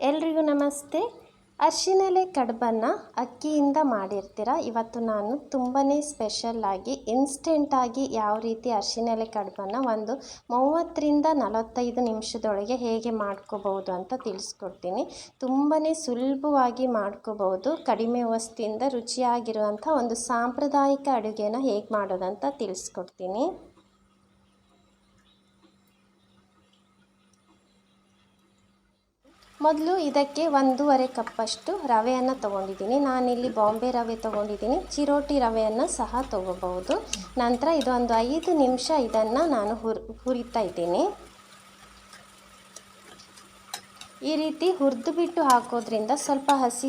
ಎಲ್ರಿಗೂ ನಮಸ್ತೆ. ಅರಿಶಿಣೆಲೆ ಕಡುಬನ್ನು ಅಕ್ಕಿಯಿಂದ ಮಾಡಿರ್ತೀರ. ಇವತ್ತು ನಾನು ತುಂಬಾ ಸ್ಪೆಷಲ್ಲಾಗಿ ಇನ್ಸ್ಟೆಂಟಾಗಿ ಯಾವ ರೀತಿ ಅರಿಶಿಣೆಲೆ ಕಡುಬನ್ನು ಒಂದು 30ರಿಂದ 45 ನಿಮಿಷದೊಳಗೆ ಹೇಗೆ ಮಾಡ್ಕೋಬೋದು ಅಂತ ತಿಳಿಸ್ಕೊಡ್ತೀನಿ. ತುಂಬಾ ಸುಲಭವಾಗಿ ಮಾಡ್ಕೋಬೋದು. ಕಡಿಮೆ ವಸ್ತುವಿಂದ ರುಚಿಯಾಗಿರುವಂಥ ಒಂದು ಸಾಂಪ್ರದಾಯಿಕ ಅಡುಗೆನ ಹೇಗೆ ಮಾಡೋದಂತ ತಿಳಿಸ್ಕೊಡ್ತೀನಿ. ಮೊದಲು ಇದಕ್ಕೆ 1.5 ಕಪ್ಪಷ್ಟು ರವೆಯನ್ನು ತೊಗೊಂಡಿದ್ದೀನಿ. ನಾನಿಲ್ಲಿ ಬಾಂಬೆ ರವೆ ತೊಗೊಂಡಿದ್ದೀನಿ. ಚಿರೋಟಿ ರವೆಯನ್ನು ಸಹ ತೊಗೋಬಹುದು. ನಂತರ ಇದೊಂದು 5 ನಿಮಿಷ ಇದನ್ನು ನಾನು ಹುರಿತಾ ಇದ್ದೀನಿ. ಈ ರೀತಿ ಹುರಿದು ಬಿಟ್ಟು ಹಾಕೋದ್ರಿಂದ ಸ್ವಲ್ಪ ಹಸಿ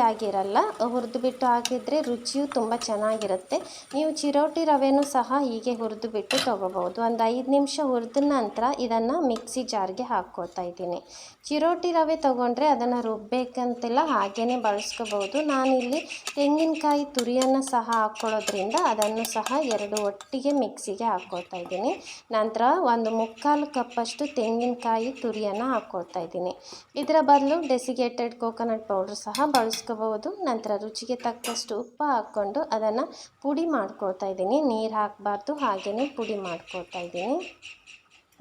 ಆಗಿರಲ್ಲ. ಹುರಿದು ಬಿಟ್ಟು ಹಾಕಿದರೆ ರುಚಿಯು ತುಂಬ ಚೆನ್ನಾಗಿರುತ್ತೆ. ನೀವು ಚಿರೋಟಿ ರವೆನೂ ಸಹ ಹೀಗೆ ಹುರಿದು ಬಿಟ್ಟು ತೊಗೋಬೋದು. ಒಂದು 5 ನಿಮಿಷ ಹುರಿದ ನಂತರ ಇದನ್ನು ಮಿಕ್ಸಿ ಜಾರ್ಗೆ ಹಾಕ್ಕೊಳ್ತಾ ಇದ್ದೀನಿ. ಚಿರೋಟಿ ರವೆ ತೊಗೊಂಡ್ರೆ ಅದನ್ನು ರುಬ್ಬೇಕಂತಿಲ್ಲ, ಹಾಗೇ ಬಳಸ್ಕೋಬೋದು. ನಾನಿಲ್ಲಿ ತೆಂಗಿನಕಾಯಿ ತುರಿಯನ್ನು ಸಹ ಹಾಕ್ಕೊಳ್ಳೋದ್ರಿಂದ ಅದನ್ನು ಸಹ ಎರಡು ಒಟ್ಟಿಗೆ ಮಿಕ್ಸಿಗೆ ಹಾಕ್ಕೊಳ್ತಾ ಇದ್ದೀನಿ. ನಂತರ ಒಂದು 3/4 ಕಪ್ಪಷ್ಟು ತೆಂಗಿನಕಾಯಿ ತುರಿಯನ್ನು ಹಾಕ್ಕೊಳ್ತಾ ಇದ್ದೀನಿ. ಇದರ ಬದಲು ಡೆಸಿಕೇಟೆಡ್ ಕೋಕೋನಟ್ ಪೌಡ್ರ್ ಸಹ ಬಳಸ್ಕೋಬಹುದು. ನಂತರ ರುಚಿಗೆ ತಕ್ಕಷ್ಟು ಉಪ್ಪು ಹಾಕ್ಕೊಂಡು ಅದನ್ನು ಪುಡಿ ಮಾಡ್ಕೊಳ್ತಾ ಇದ್ದೀನಿ. ನೀರು ಹಾಕಬಾರ್ದು, ಹಾಗೆಯೇ ಪುಡಿ ಮಾಡ್ಕೊಳ್ತಾ ಇದ್ದೀನಿ.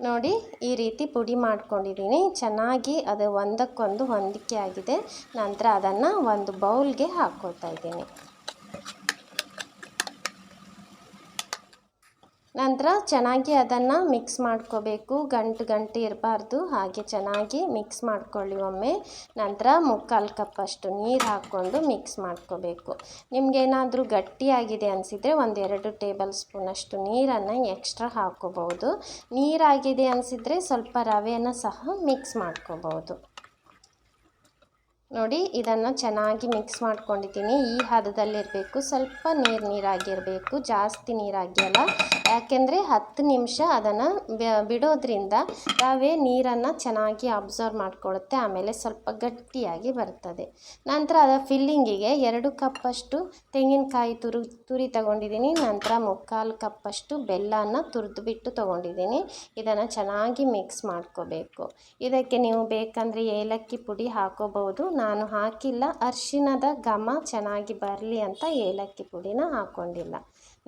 ನೋಡಿ, ಈ ರೀತಿ ಪುಡಿ ಮಾಡ್ಕೊಂಡಿದ್ದೀನಿ. ಚೆನ್ನಾಗಿ ಅದು ಒಂದಕ್ಕೊಂದು ಹೊಂದಿಕೆ ಆಗಿದೆ. ನಂತರ ಅದನ್ನು ಒಂದು ಬೌಲ್ಗೆ ಹಾಕ್ಕೊಳ್ತಾ ಇದ್ದೀನಿ. ನಂತರ ಚೆನ್ನಾಗಿ ಅದನ್ನು ಮಿಕ್ಸ್ ಮಾಡ್ಕೋಬೇಕು. ಗಂಟು ಇರಬಾರ್ದು, ಹಾಗೆ ಚೆನ್ನಾಗಿ ಮಿಕ್ಸ್ ಮಾಡ್ಕೊಳ್ಳಿ ಒಮ್ಮೆ. ನಂತರ 3/4 ಕಪ್ಪಷ್ಟು ನೀರು ಹಾಕ್ಕೊಂಡು ಮಿಕ್ಸ್ ಮಾಡ್ಕೋಬೇಕು. ನಿಮಗೇನಾದರೂ ಗಟ್ಟಿಯಾಗಿದೆ ಅನಿಸಿದರೆ 1-2 ಟೇಬಲ್ ಸ್ಪೂನಷ್ಟು ನೀರನ್ನು ಎಕ್ಸ್ಟ್ರಾ ಹಾಕ್ಕೋಬಹುದು. ನೀರಾಗಿದೆ ಅನಿಸಿದರೆ ಸ್ವಲ್ಪ ರವೆಯನ್ನು ಸಹ ಮಿಕ್ಸ್ ಮಾಡ್ಕೋಬಹುದು. ನೋಡಿ, ಇದನ್ನು ಚೆನ್ನಾಗಿ ಮಿಕ್ಸ್ ಮಾಡ್ಕೊಂಡಿದ್ದೀನಿ. ಈ ಹದದಲ್ಲಿರಬೇಕು. ಸ್ವಲ್ಪ ನೀರಾಗಿರಬೇಕು, ಜಾಸ್ತಿ ನೀರಾಗಿಲ್ಲ. ಯಾಕೆಂದರೆ 10 ನಿಮಿಷ ಅದನ್ನು ಬಿಡೋದ್ರಿಂದ ರವೆ ನೀರನ್ನು ಚೆನ್ನಾಗಿ ಅಬ್ಸರ್ವ್ ಮಾಡ್ಕೊಳ್ಳುತ್ತೆ. ಆಮೇಲೆ ಸ್ವಲ್ಪ ಗಟ್ಟಿಯಾಗಿ ಬರ್ತದೆ. ನಂತರ ಅದರ ಫಿಲ್ಲಿಂಗಿಗೆ 2 ಕಪ್ಪಷ್ಟು ತೆಂಗಿನಕಾಯಿ ತುರಿ ತಗೊಂಡಿದ್ದೀನಿ. ನಂತರ 3/4 ಕಪ್ಪಷ್ಟು ಬೆಲ್ಲನ ತುರಿದು ಬಿಟ್ಟು ತೊಗೊಂಡಿದ್ದೀನಿ. ಇದನ್ನು ಚೆನ್ನಾಗಿ ಮಿಕ್ಸ್ ಮಾಡ್ಕೋಬೇಕು. ಇದಕ್ಕೆ ನೀವು ಬೇಕಂದರೆ ಏಲಕ್ಕಿ ಪುಡಿ ಹಾಕೋಬಹುದು. ನಾನು ಹಾಕಿಲ್ಲ. ಅರಿಶಿಣದ ಘಮ ಚೆನ್ನಾಗಿ ಬರಲಿ ಅಂತ ಏಲಕ್ಕಿ ಪುಡಿನ ಹಾಕ್ಕೊಂಡಿಲ್ಲ.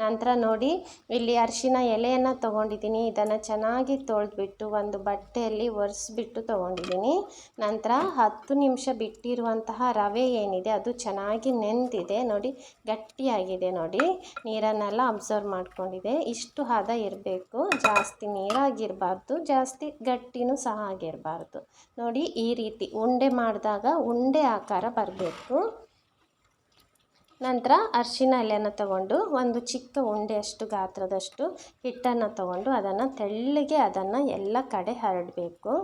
ನಂತರ ನೋಡಿ, ಇಲ್ಲಿ ಅರಿಶಿಣ ಎಲೆಯನ್ನು ತೊಗೊಂಡಿದ್ದೀನಿ. ಇದನ್ನು ಚೆನ್ನಾಗಿ ತೊಳೆದ್ಬಿಟ್ಟು ಒಂದು ಬಟ್ಟೆಯಲ್ಲಿ ಒರೆಸ್ಬಿಟ್ಟು ತೊಗೊಂಡಿದ್ದೀನಿ. ನಂತರ 10 ನಿಮಿಷ ಬಿಟ್ಟಿರುವಂತಹ ರವೆ ಏನಿದೆ ಅದು ಚೆನ್ನಾಗಿ ನೆಂದಿದೆ. ನೋಡಿ, ಗಟ್ಟಿಯಾಗಿದೆ. ನೋಡಿ, ನೀರನ್ನೆಲ್ಲ ಅಬ್ಸರ್ವ್ ಮಾಡ್ಕೊಂಡಿದೆ. ಇಷ್ಟು ಹದ ಇರಬೇಕು. ಜಾಸ್ತಿ ನೀರಾಗಿರಬಾರ್ದು, ಜಾಸ್ತಿ ಗಟ್ಟಿನೂ ಸಹ ಆಗಿರಬಾರ್ದು. ನೋಡಿ, ಈ ರೀತಿ ಉಂಡೆ ಮಾಡಿದಾಗ ಉಂಡೆ ಆಕಾರ ಬರಬೇಕು. ನಂತರ ಅರಿಶಿಣ ಎಲೆಯನ್ನು ತಗೊಂಡು ಒಂದು ಚಿಕ್ಕ ಉಂಡೆಯಷ್ಟು ಗಾತ್ರದಷ್ಟು ಹಿಟ್ಟನ್ನು ತಗೊಂಡು ಅದನ್ನು ತೆಳ್ಳಗೆ ಅದನ್ನು ಎಲ್ಲ ಕಡೆ ಹರಡಬೇಕು.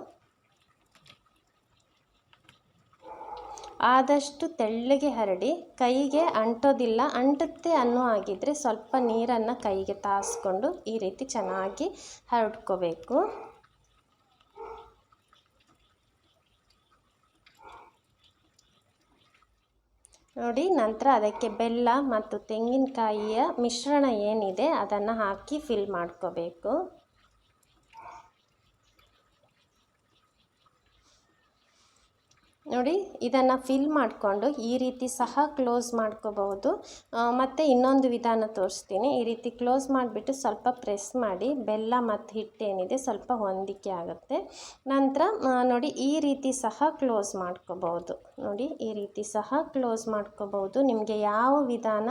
ಆದಷ್ಟು ತೆಳ್ಳಗೆ ಹರಡಿ, ಕೈಗೆ ಅಂಟೋದಿಲ್ಲ. ಅಂಟುತ್ತೆ ಅನ್ನೋ ಆಗಿದ್ದರೆ ಸ್ವಲ್ಪ ನೀರನ್ನು ಕೈಗೆ ತಾಸ್ಕೊಂಡು ಈ ರೀತಿ ಚೆನ್ನಾಗಿ ಹರಡ್ಕೋಬೇಕು. ನೋಡಿ, ನಂತರ ಅದಕ್ಕೆ ಬೆಲ್ಲ ಮತ್ತು ತೆಂಗಿನಕಾಯಿಯ ಮಿಶ್ರಣ ಏನಿದೆ ಅದನ್ನು ಹಾಕಿ ಫಿಲ್ ಮಾಡ್ಕೋಬೇಕು. ನೋಡಿ, ಇದನ್ನು ಫಿಲ್ ಮಾಡಿಕೊಂಡು ಈ ರೀತಿ ಸಹ ಕ್ಲೋಸ್ ಮಾಡ್ಕೋಬಹುದು. ಮತ್ತು ಇನ್ನೊಂದು ವಿಧಾನ ತೋರಿಸ್ತೀನಿ. ಈ ರೀತಿ ಕ್ಲೋಸ್ ಮಾಡಿಬಿಟ್ಟು ಸ್ವಲ್ಪ ಪ್ರೆಸ್ ಮಾಡಿ ಬೆಲ್ಲ ಮತ್ತು ಹಿಟ್ಟೇನಿದೆ ಸ್ವಲ್ಪ ಹೊಂದಿಕೆ ಆಗುತ್ತೆ. ನಂತರ ನೋಡಿ, ಈ ರೀತಿ ಸಹ ಕ್ಲೋಸ್ ಮಾಡ್ಕೋಬಹುದು. ನೋಡಿ, ಈ ರೀತಿ ಸಹ ಕ್ಲೋಸ್ ಮಾಡ್ಕೋಬಹುದು. ನಿಮಗೆ ಯಾವ ವಿಧಾನ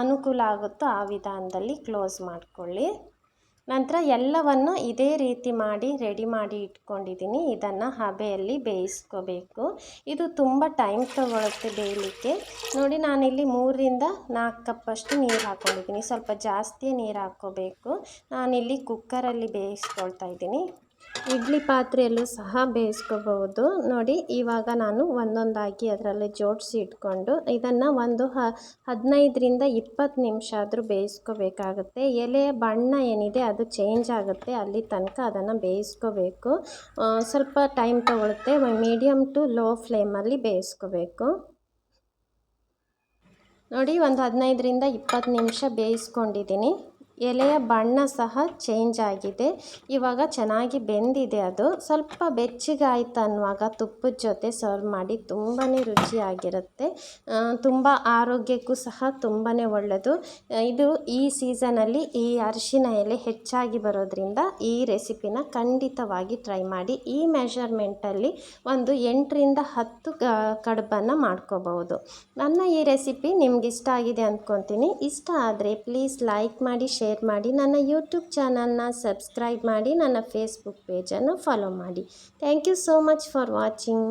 ಅನುಕೂಲ ಆಗುತ್ತೋ ಆ ವಿಧಾನದಲ್ಲಿ ಕ್ಲೋಸ್ ಮಾಡ್ಕೊಳ್ಳಿ. ನಂತರ ಎಲ್ಲವನ್ನು ಇದೇ ರೀತಿ ಮಾಡಿ ರೆಡಿ ಮಾಡಿ ಇಟ್ಕೊಂಡಿದ್ದೀನಿ. ಇದನ್ನು ಹಬೆಯಲ್ಲಿ ಬೇಯಿಸ್ಕೋಬೇಕು. ಇದು ತುಂಬ ಟೈಮ್ ತಗೊಳುತ್ತೆ ಬೇಯಲಿಕ್ಕೆ. ನೋಡಿ, ನಾನಿಲ್ಲಿ 3ರಿಂದ 4 ಕಪ್ಪಷ್ಟು ನೀರು ಹಾಕ್ಕೊಂಡಿದ್ದೀನಿ. ಸ್ವಲ್ಪ ಜಾಸ್ತಿ ನೀರು ಹಾಕ್ಕೋಬೇಕು. ನಾನಿಲ್ಲಿ ಕುಕ್ಕರಲ್ಲಿ ಬೇಯಿಸ್ಕೊಳ್ತಾ ಇದ್ದೀನಿ. ಇಡ್ಲಿ ಪಾತ್ರೆಯಲ್ಲೂ ಸಹ ಬೇಯಿಸ್ಕೋಬಹುದು. ನೋಡಿ, ಇವಾಗ ನಾನು ಒಂದೊಂದಾಗಿ ಅದರಲ್ಲಿ ಜೋಡಿಸಿ ಇಟ್ಕೊಂಡು ಇದನ್ನು ಒಂದು 15ರಿಂದ 20 ನಿಮಿಷ ಆದರೂ ಬೇಯಿಸ್ಕೋಬೇಕಾಗುತ್ತೆ. ಎಲೆಯ ಬಣ್ಣ ಏನಿದೆ ಅದು ಚೇಂಜ್ ಆಗುತ್ತೆ. ಅಲ್ಲಿ ತನಕ ಅದನ್ನು ಬೇಯಿಸ್ಕೋಬೇಕು. ಸ್ವಲ್ಪ ಟೈಮ್ ತಗೊಳುತ್ತೆ. ಮೀಡಿಯಮ್ ಟು ಲೋ ಫ್ಲೇಮಲ್ಲಿ ಬೇಯಿಸ್ಕೋಬೇಕು. ನೋಡಿ, ಒಂದು 15ರಿಂದ 20 ನಿಮಿಷ ಬೇಯಿಸ್ಕೊಂಡಿದ್ದೀನಿ. ಎಲೆಯ ಬಣ್ಣ ಸಹ ಚೇಂಜ್ ಆಗಿದೆ. ಇವಾಗ ಚೆನ್ನಾಗಿ ಬೆಂದಿದೆ. ಅದು ಸ್ವಲ್ಪ ಬೆಚ್ಚಗೆ ಆಯ್ತು ಅನ್ನುವಾಗ ತುಪ್ಪದ ಜೊತೆ ಸರ್ವ್ ಮಾಡಿ ತುಂಬಾ ರುಚಿಯಾಗಿರುತ್ತೆ. ತುಂಬ ಆರೋಗ್ಯಕ್ಕೂ ಸಹ ತುಂಬಾ ಒಳ್ಳೆಯದು. ಇದು ಈ ಸೀಸನಲ್ಲಿ ಈ ಅರಿಶಿನ ಎಲೆ ಹೆಚ್ಚಾಗಿ ಬರೋದ್ರಿಂದ ಈ ರೆಸಿಪಿನ ಖಂಡಿತವಾಗಿ ಟ್ರೈ ಮಾಡಿ. ಈ ಮೆಷರ್ಮೆಂಟಲ್ಲಿ ಒಂದು 8ರಿಂದ 10 ಕಡುಬನ್ನು ಮಾಡ್ಕೋಬಹುದು. ನನ್ನ ಈ ರೆಸಿಪಿ ನಿಮ್ಗೆ ಇಷ್ಟ ಆಗಿದೆ ಅಂದ್ಕೊತೀನಿ. ಇಷ್ಟ ಆದರೆ ಪ್ಲೀಸ್ ಲೈಕ್ ಮಾಡಿ, ಶೇರ್ ಮಾಡಿ, ನನ್ನ ಯೂಟ್ಯೂಬ್ ಚಾನಲ್ನ ಸಬ್ಸ್ಕ್ರೈಬ್ ಮಾಡಿ, ನನ್ನ ಫೇಸ್ಬುಕ್ ಪೇಜನ್ನು ಫಾಲೋ ಮಾಡಿ. Thank you so much for watching.